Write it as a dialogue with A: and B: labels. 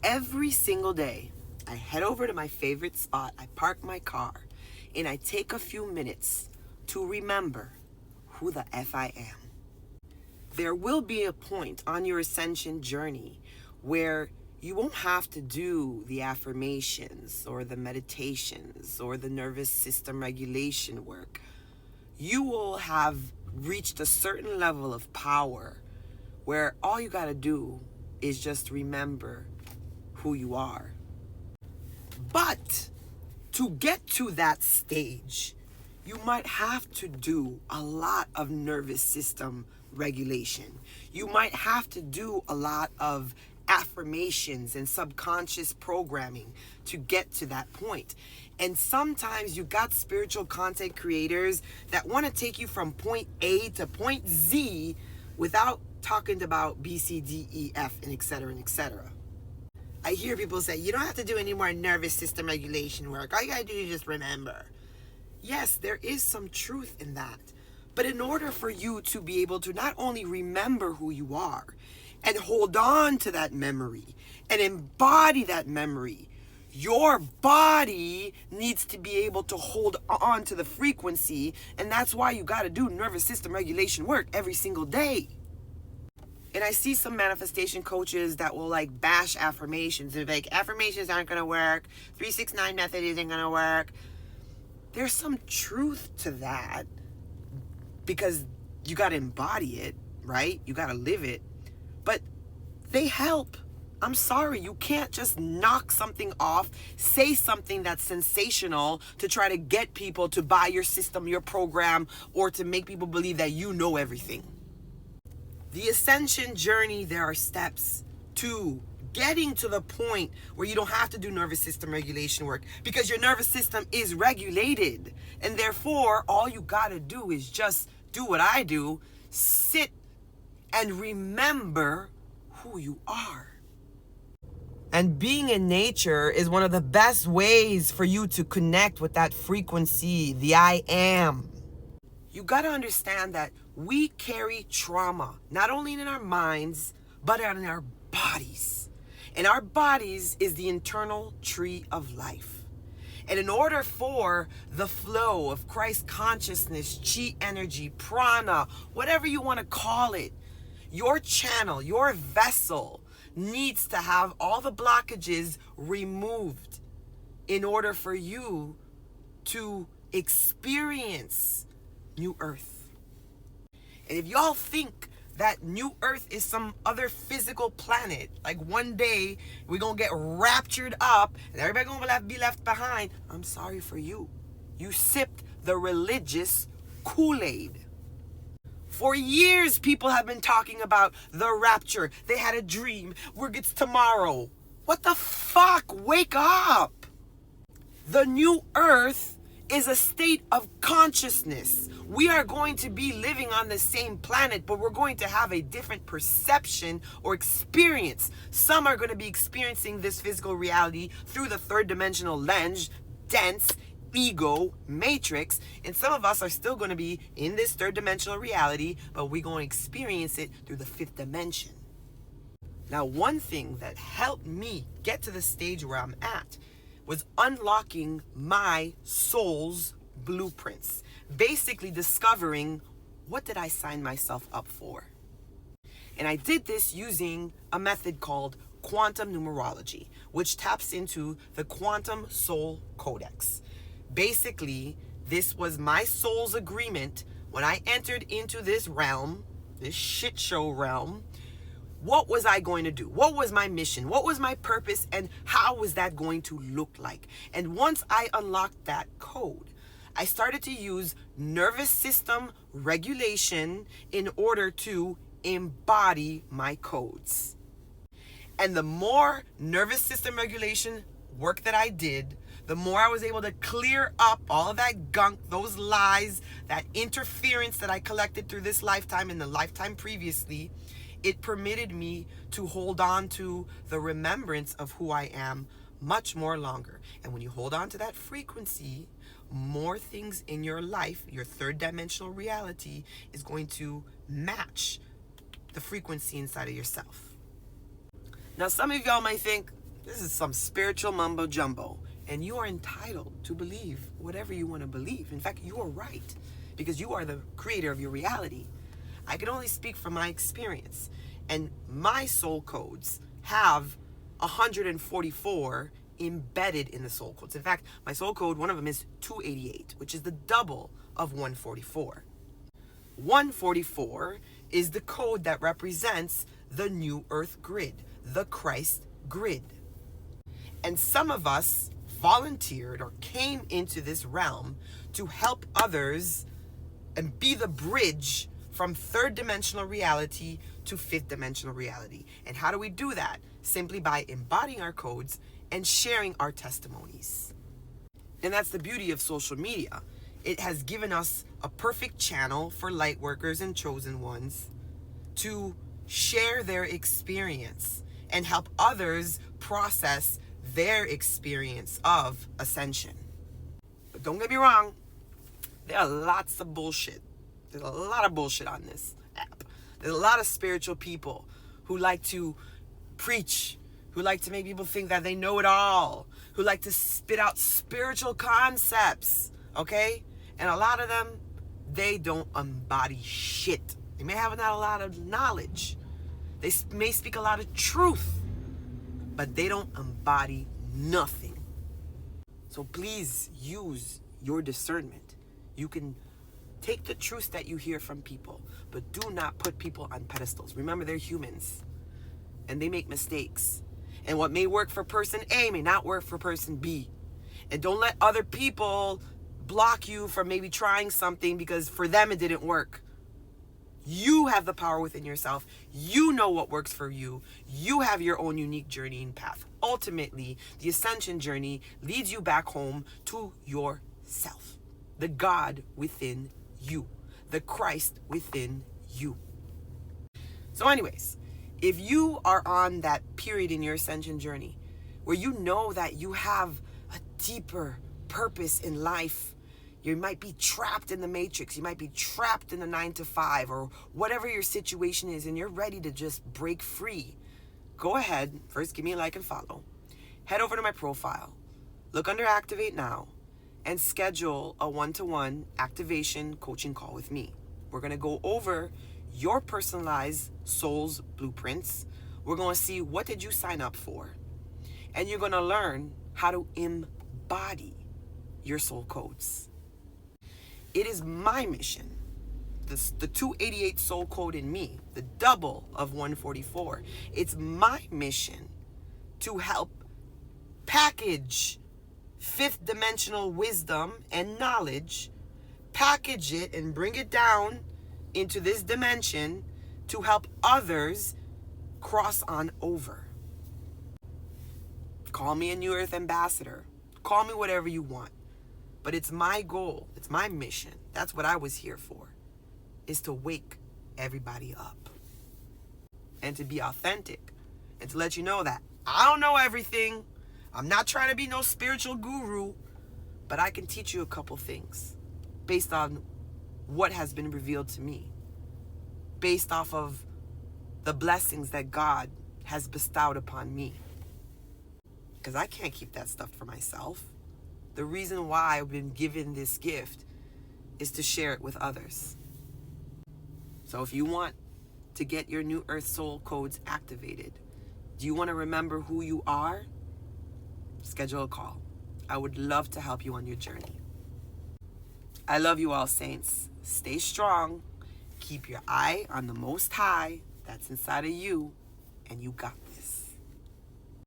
A: Every single day, I head over to my favorite spot, I park my car, and I take a few minutes to remember who the F I am. There will be a point on your ascension journey where you won't have to do the affirmations or the meditations or the nervous system regulation work. You will have reached a certain level of power where all you got to do is just remember who you are. But to get to that stage, you might have to do a lot of nervous system regulation. You might have to do a lot of affirmations and subconscious programming to get to that point. And sometimes you got spiritual content creators that want to take you from point A to point Z without talking about B, C, D, E, F, and etc. and etc. I hear people say, you don't have to do any more nervous system regulation work. All you gotta do is just remember. Yes, there is some truth in that. But in order for you to be able to not only remember who you are and hold on to that memory and embody that memory, your body needs to be able to hold on to the frequency. And that's why you got to do nervous system regulation work every single day. And I see some manifestation coaches that will like bash affirmations and be like, affirmations aren't going to work. 369 method isn't going to work. There's some truth to that because you got to embody it, right? You got to live it. But they help. I'm sorry, you can't just knock something off, say something that's sensational to try to get people to buy your system, your program, or to make people believe that you know everything. The ascension journey, there are steps to getting to the point where you don't have to do nervous system regulation work because your nervous system is regulated. And therefore, all you got to do is just do what I do, sit and remember who you are. And being in nature is one of the best ways for you to connect with that frequency, the I am. You got to understand that we carry trauma, not only in our minds, but in our bodies. And our bodies is the internal tree of life. And in order for the flow of Christ consciousness, chi energy, prana, whatever you want to call it, your channel, your vessel needs to have all the blockages removed in order for you to experience New Earth. And if y'all think that New Earth is some other physical planet, like one day we're gonna get raptured up and everybody gonna be left behind, I'm sorry for you. You sipped the religious Kool-Aid. For years, people have been talking about the rapture. They had a dream. It's tomorrow. What the fuck? Wake up. The new earth is a state of consciousness. We are going to be living on the same planet, but we're going to have a different perception or experience. Some are going to be experiencing this physical reality through the third dimensional lens, dense, ego matrix, and some of us are still going to be in this third dimensional reality, but we're going to experience it through the fifth dimension. Now, one thing that helped me get to the stage where I'm at was unlocking my soul's blueprints, basically discovering what did I sign myself up for. And I did this using a method called quantum numerology, which taps into the quantum soul codex. Basically, this was my soul's agreement when I entered into this realm, this shit show realm. What was I going to do? What was my mission? What was my purpose? And how was that going to look like? And once I unlocked that code, I started to use nervous system regulation in order to embody my codes. And the more nervous system regulation work that I did, the more I was able to clear up all of that gunk, those lies, that interference that I collected through this lifetime and the lifetime previously. It permitted me to hold on to the remembrance of who I am much more longer. And when you hold on to that frequency, more things in your life, your third dimensional reality, is going to match the frequency inside of yourself. Now, some of y'all might think, This is some spiritual mumbo jumbo. And you are entitled to believe whatever you want to believe. In fact, you are right, because you are the creator of your reality. I can only speak from my experience. And my soul codes have 144 embedded in the soul codes. In fact, my soul code, one of them is 288, which is the double of 144. 144 is the code that represents the new earth grid, the Christ grid. And some of us volunteered or came into this realm to help others and be the bridge from third dimensional reality to fifth dimensional reality. And how do we do that? Simply by embodying our codes and sharing our testimonies. And that's the beauty of social media. It has given us a perfect channel for light workers and chosen ones to share their experience and help others process their experience of ascension. But don't get me wrong, there are lots of bullshit. There's a lot of bullshit on this app. There's a lot of spiritual people who like to preach, who like to make people think that they know it all, who like to spit out spiritual concepts, okay? And a lot of them, they don't embody shit. They may have not a lot of knowledge. They may speak a lot of truth, but they don't embody nothing. So please use your discernment. You can take the truths that you hear from people, but do not put people on pedestals. Remember, they're humans, and they make mistakes. And what may work for person A may not work for person B. And don't let other people block you from maybe trying something because for them it didn't work. You have the power within yourself. You know what works for you. You have your own unique journey and path. Ultimately, the ascension journey leads you back home to yourself. The God within you. The Christ within you. So anyways, if you are on that period in your ascension journey where you know that you have a deeper purpose in life, you might be trapped in the matrix, you might be trapped in the 9 to 5 or whatever your situation is, and you're ready to just break free, go ahead, first give me a like and follow. Head over to my profile, look under Activate Now, and schedule a one-to-one activation coaching call with me. We're going to go over your personalized soul's blueprints. We're going to see what did you sign up for. And you're going to learn how to embody your soul codes. It is my mission, the 288 soul code in me, the double of 144. It's my mission to help package fifth dimensional wisdom and knowledge, package it and bring it down into this dimension to help others cross on over. Call me a New Earth ambassador. Call me whatever you want. But it's my goal. It's my mission. That's what I was here for, is to wake everybody up and to be authentic and to let you know that I don't know everything. I'm not trying to be no spiritual guru, but I can teach you a couple things based on what has been revealed to me, based off of the blessings that God has bestowed upon me. Because I can't keep that stuff for myself. The reason why I've been given this gift is to share it with others. So if you want to get your New Earth Soul codes activated, do you want to remember who you are? Schedule a call. I would love to help you on your journey. I love you all, saints. Stay strong. Keep your eye on the Most High that's inside of you, and you got this.